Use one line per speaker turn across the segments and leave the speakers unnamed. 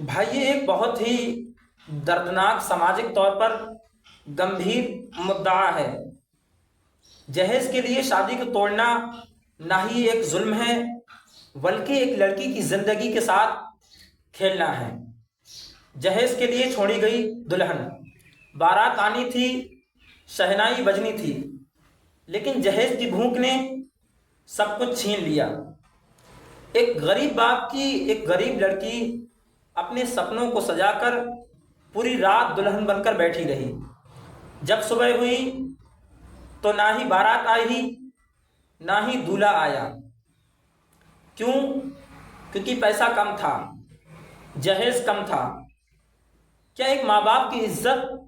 भाई ये एक बहुत ही दर्दनाक सामाजिक तौर पर गंभीर मुद्दा है। जहेज के लिए शादी को तोड़ना ना ही एक जुल्म है, बल्कि एक लड़की की जिंदगी के साथ खेलना है। जहेज के लिए छोड़ी गई दुल्हन, बारात आनी थी, शहनाई बजनी थी, लेकिन जहेज की भूख ने सब कुछ छीन लिया। एक गरीब बाप की एक गरीब लड़की अपने सपनों को सजाकर पूरी रात दुल्हन बनकर बैठी रही। जब सुबह हुई तो ना ही बारात आई, ना ही दूल्हा आया। क्यों? क्योंकि पैसा कम था, जहेज कम था। क्या एक माँ बाप की इज्जत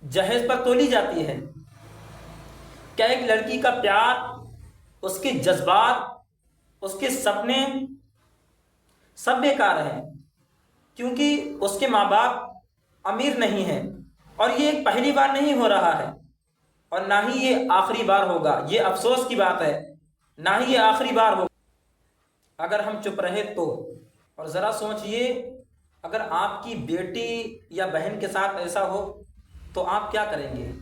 जहेज पर तोली जाती है? क्या एक लड़की का प्यार, उसके जज्बात, उसके सपने सब बेकार हैं क्योंकि उसके माँ बाप अमीर नहीं हैं? और ये एक पहली बार नहीं हो रहा है और ना ही ये आखिरी बार होगा। ये अफसोस की बात है, ना ही ये आखिरी बार होगा अगर हम चुप रहे तो। और ज़रा सोचिए, अगर आपकी बेटी या बहन के साथ ऐसा हो तो आप क्या करेंगे?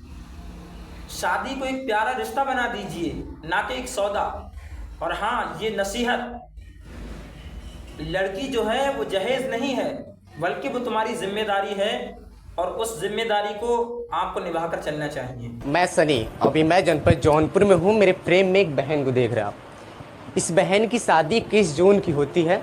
शादी को एक प्यारा रिश्ता बना दीजिए, ना कि एक सौदा। और हाँ, ये नसीहत, लड़की जो है वो जहेज नहीं है, बल्कि वो तुम्हारी जिम्मेदारी है और उस जिम्मेदारी को आपको निभाकर चलना चाहिए।
मैं सनी, अभी मैं जनपद जौनपुर में हूँ। मेरे फ्रेम में एक बहन को देख रहे हैं आप। इस बहन की शादी 21 जून की होती है,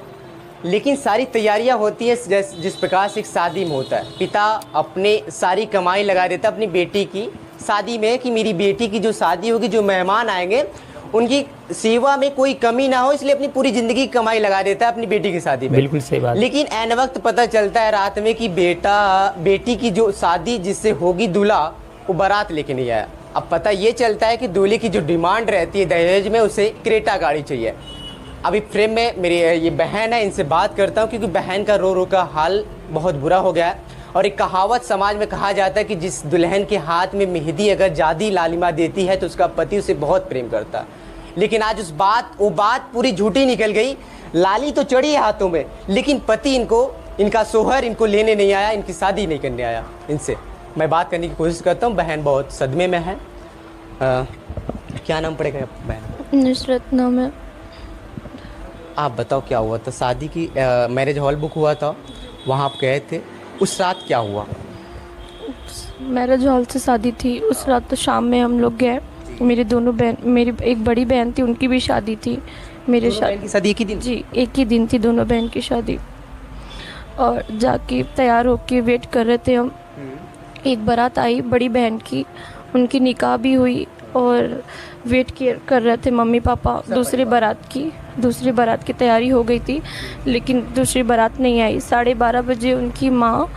लेकिन सारी तैयारियां होती है जिस प्रकार से एक शादी में होता है। पिता अपने सारी कमाई लगा देता है अपनी बेटी की शादी में, कि मेरी बेटी की जो शादी होगी, जो मेहमान आएंगे उनकी सेवा में कोई कमी ना हो, इसलिए अपनी पूरी जिंदगी कमाई लगा देता है अपनी बेटी की शादी में।
बिल्कुल सही बात।
लेकिन ऐन वक्त पता चलता है रात में कि बेटी की जो शादी जिससे होगी दूल्हा, वो बारात लेके नहीं आया। अब पता ये चलता है कि दूल्हे की जो डिमांड रहती है दहेज में, उसे क्रेटा गाड़ी चाहिए। अभी फ्रेम में मेरी ये बहन है, इनसे बात करता हूँ, क्योंकि बहन का रो रो का हाल बहुत बुरा हो गया है। और एक कहावत समाज में कहा जाता है कि जिस दुल्हन के हाथ में मेहंदी अगर ज़्यादा लालिमा देती है तो उसका पति उसे बहुत प्रेम करता है। लेकिन आज वो बात पूरी झूठी निकल गई। लाली तो चढ़ी है हाथों में, लेकिन पति इनका सोहर इनको लेने नहीं आया, इनकी शादी नहीं करने आया। इनसे मैं बात करने की कोशिश करता हूँ। बहन बहुत सदमे में है। क्या नाम पड़ेगा बहन?
नुसरत नाम है।
आप बताओ क्या हुआ था? शादी की मैरिज हॉल बुक हुआ था, वहाँ आप गए थे, उस रात क्या हुआ?
मैरिज हॉल से शादी थी। उस रात तो शाम में हम लोग गए। मेरी दोनों बहन, मेरी एक बड़ी बहन थी, उनकी भी शादी थी। मेरे
की शादी एक ही दिन?
जी, एक ही दिन थी दोनों बहन की शादी। और जाके तैयार होके वेट कर रहे थे हम। एक बारात आई बड़ी बहन की, उनकी निकाह भी हुई और वेट कर रहे थे मम्मी पापा दूसरी बारात की तैयारी हो गई थी, लेकिन दूसरी बारात नहीं आई। 12:30 बजे उनकी माँ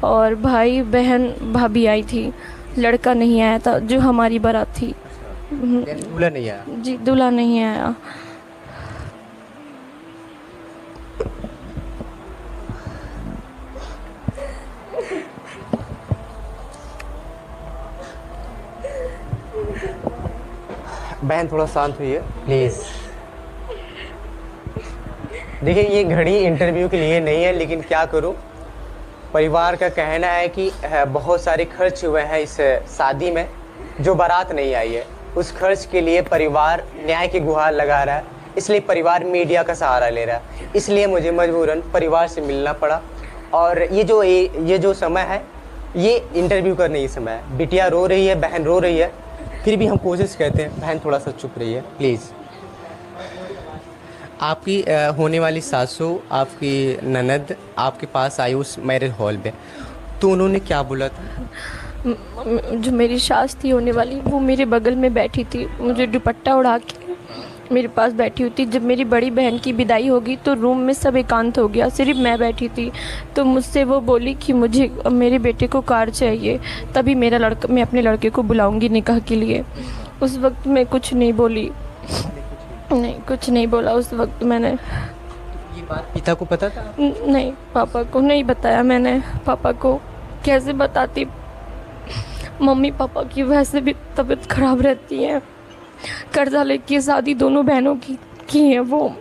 और भाई बहन भाभी आई थी। लड़का नहीं आया था जो हमारी बारात थी।
दूल्हा नहीं आया?
जी, दूल्हा नहीं आया।
बहन थोड़ा शांत हुई प्लीज़। देखिए, ये घड़ी इंटरव्यू के लिए नहीं है, लेकिन क्या करूं, परिवार का कहना है कि बहुत सारे खर्च हुए हैं इस शादी में, जो बारात नहीं आई है। उस खर्च के लिए परिवार न्याय की गुहार लगा रहा है, इसलिए परिवार मीडिया का सहारा ले रहा है। इसलिए मुझे मजबूरन परिवार से मिलना पड़ा। और ये जो समय है, ये इंटरव्यू का नहीं समय है। बिटिया रो रही है, बहन रो रही है, फिर भी हम कोशिश करते हैं। बहन थोड़ा सा चुप रही है प्लीज़। आपकी होने वाली सासू, आपकी ननद आपके पास आई उस मैरिज हॉल में, तो उन्होंने क्या बोला था?
जो मेरी सास थी होने वाली, वो मेरे बगल में बैठी थी, मुझे दुपट्टा उड़ा के मेरे पास बैठी हुई थी। जब मेरी बड़ी बहन की विदाई होगी तो रूम में सब एकांत हो गया, सिर्फ मैं बैठी थी। तो मुझसे वो बोली कि मुझे मेरे बेटे को कार चाहिए, तभी मैं अपने लड़के को बुलाऊंगी निकाह के लिए। उस वक्त मैं कुछ नहीं बोली, नहीं कुछ नहीं बोला उस वक्त मैंने।
ये बात पिता को पता था?
नहीं, पापा को नहीं बताया मैंने। पापा को कैसे बताती, मम्मी पापा की वैसे भी तबीयत खराब रहती है। कर्जा लेके शादी दोनों बहनों की है वो,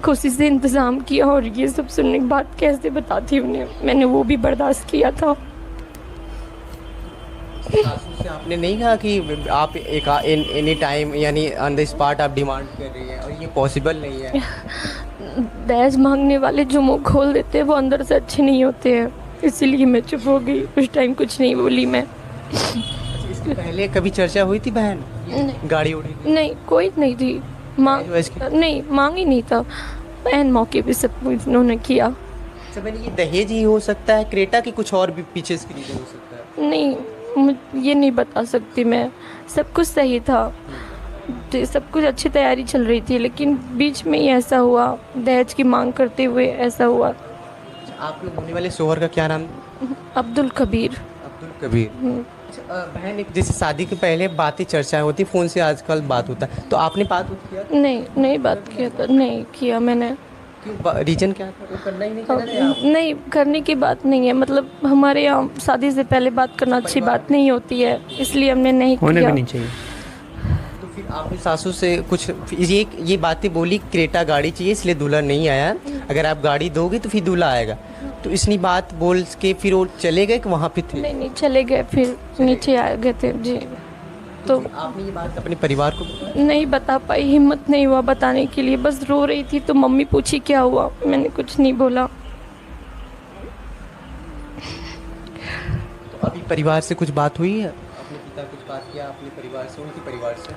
खुशी से इंतज़ाम किया, और ये सब सुनने के बाद कैसे बताती उन्हें, मैंने वो भी बर्दाश्त किया था।
सासू से आपने नहीं कहा कि आप एक एनी टाइम यानी ऑन द स्पॉट आप डिमांड कर रही हैं और ये पॉसिबल नहीं है?
दहेज मांगने वाले जो मुंह खोल देते हैं वो अंदर से अच्छे नहीं होते हैं, इसीलिए मैं चुप हो गई। उस टाइम कुछ नहीं बोली मैं।
इसके पहले कभी चर्चा हुई थी बहन?
नहीं,
गाड़ी उड़ी थी?
नहीं, कोई नहीं थी नहीं, मांग ही नहीं था। बहन मौके पे सब कुछ उन्होंने किया।
सब ये दहेज ही हो सकता है क्रेटा की कुछ और भी पीछे इसके रीजन हो सकता है?
नहीं, ये नहीं बता सकती मैं। सब कुछ सही था, तो सब कुछ अच्छी तैयारी चल रही थी, लेकिन बीच में ही ऐसा हुआ, दहेज की मांग करते हुए ऐसा हुआ।
आपके होने वाले शोहर का क्या नाम?
अब्दुल कबीर।
अब्दुल कबीर। बहन, एक जैसे शादी के पहले बातें चर्चाएं होती, फ़ोन से आजकल बात होता है, तो आपने बात किया?
नहीं बात किया था, नहीं किया मैंने।
क्यों, रीजन क्या था? वो करना ही नहीं चाह रहे आप?
नहीं, करने की बात नहीं है, मतलब हमारे यहाँ शादी से पहले बात करना अच्छी बात नहीं होती है, इसलिए हमने नहीं किया।
होने भी नहीं चाहिए।
तो फिर आपने सासू से कुछ ये बातें बोली, क्रेटा गाड़ी चाहिए इसलिए दूल्हा नहीं आया, अगर आप गाड़ी दोगे तो फिर दूल्हा आएगा, तो इसनी बात बोल के फिर वो चले गए कि वहाँ पे थे?
नहीं, चले गए, फिर नीचे आ गए थे जी। तो
आपने ये बात अपने परिवार को बताया?
नहीं बता पाई, हिम्मत नहीं हुआ बताने के लिए, बस रो रही थी। तो मम्मी पूछी क्या हुआ, मैंने कुछ नहीं बोला।
तो अभी परिवार से कुछ बात हुई है? अपने पिता कुछ बात किया अपने परिवार से, उनके परिवार से?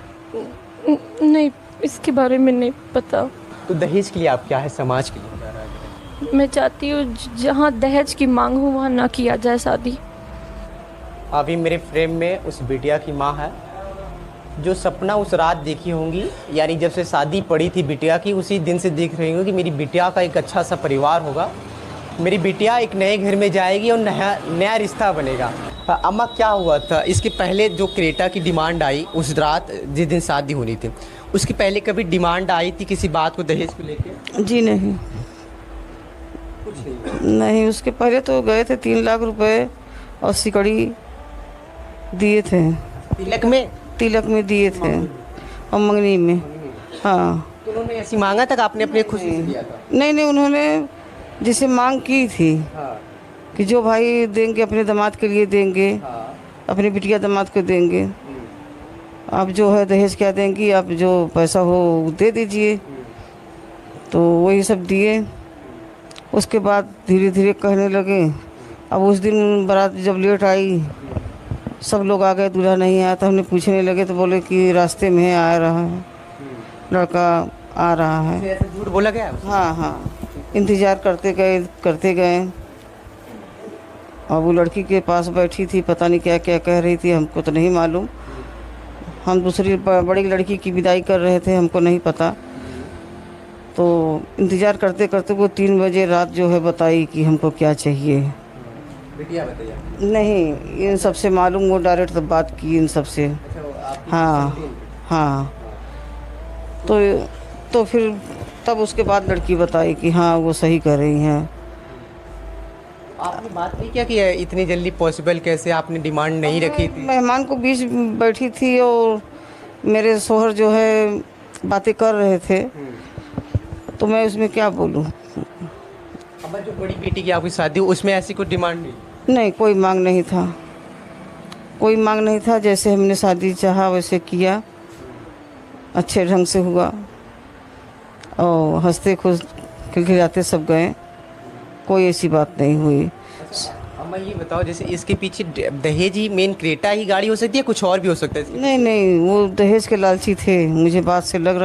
नहीं, इसके बारे में नहीं पता।
तो दहेज के लिए आप क्या है, समाज के लिए क्या राय है?
मैं चाहती हूँ जहाँ दहेज की मांग हो वहाँ ना किया जाए शादी।
अभी मेरे फ्रेम में उस बिटिया की माँ है जो सपना उस रात देखी होंगी, यानी जब से शादी पड़ी थी बिटिया की, उसी दिन से देख रही होंगी कि मेरी बिटिया का एक अच्छा सा परिवार होगा, मेरी बिटिया एक नए घर में जाएगी और नया रिश्ता बनेगा। अम्मा, क्या हुआ था इसके पहले जो क्रेटा की डिमांड आई उस रात जिस दिन शादी होनी थी, उसके पहले कभी डिमांड आई थी किसी बात को दहेज को लेकर?
जी नहीं,
कुछ नहीं।
नहीं, उसके पहले तो गए थे 3 लाख रुपए और सिकड़ी दिए थे। तिलक में दिए थे और मंगनी में। हाँ,
तो उन्होंने ऐसी मांगा था कि आपने अपने खुशी से दिया था?
नहीं, उन्होंने जिसे मांग की थी कि जो भाई देंगे अपने दामाद के लिए देंगे, अपनी बिटिया दामाद को देंगे, आप जो है दहेज क्या देंगी, आप जो पैसा हो दे दीजिए। तो वही सब दिए। उसके बाद धीरे धीरे कहने लगे। अब उस दिन बारात जब लेट आई, सब लोग आ गए, दूल्हा नहीं आया, तो हमने पूछने लगे तो बोले कि रास्ते में आ रहा है, लड़का आ रहा है।
ऐसे झूठ बोला गया?
हाँ, इंतज़ार करते गए। और वो लड़की के पास बैठी थी, पता नहीं क्या क्या कह रही थी, हमको तो नहीं मालूम। हम दूसरी बड़ी लड़की की विदाई कर रहे थे, हमको नहीं पता। तो इंतज़ार करते करते वो 3 बजे रात जो है बताई कि हमको क्या चाहिए।
बिटिया बताइए?
नहीं, इन सबसे मालूम, वो डायरेक्ट तब बात की इन सबसे। हाँ। तो फिर तब उसके बाद लड़की बताई कि हाँ वो सही कर रही हैं।
आपने बात नहीं किया कि इतनी जल्दी पॉसिबल कैसे, आपने डिमांड नहीं रखी थी?
मेहमान को बीच बैठी थी और मेरे शोहर जो है बातें कर रहे थे, तो मैं उसमें क्या बोलूँ।
अब जो बड़ी बेटी की आपकी शादी हो उसमें ऐसी कोई डिमांड नहीं?
नहीं, कोई मांग नहीं था। जैसे हमने शादी चाहा वैसे किया, अच्छे ढंग से हुआ और हंसते खुश खिलखिलाते सब गए, कोई ऐसी बात नहीं हुई।
अम्मा, ये बताओ, जैसे इसके पीछे दहेज ही मेन क्रेटा ही गाड़ी हो सकती है, कुछ और भी हो सकता है?
नहीं, वो दहेज के लालची थे, मुझे बात से लग रहा।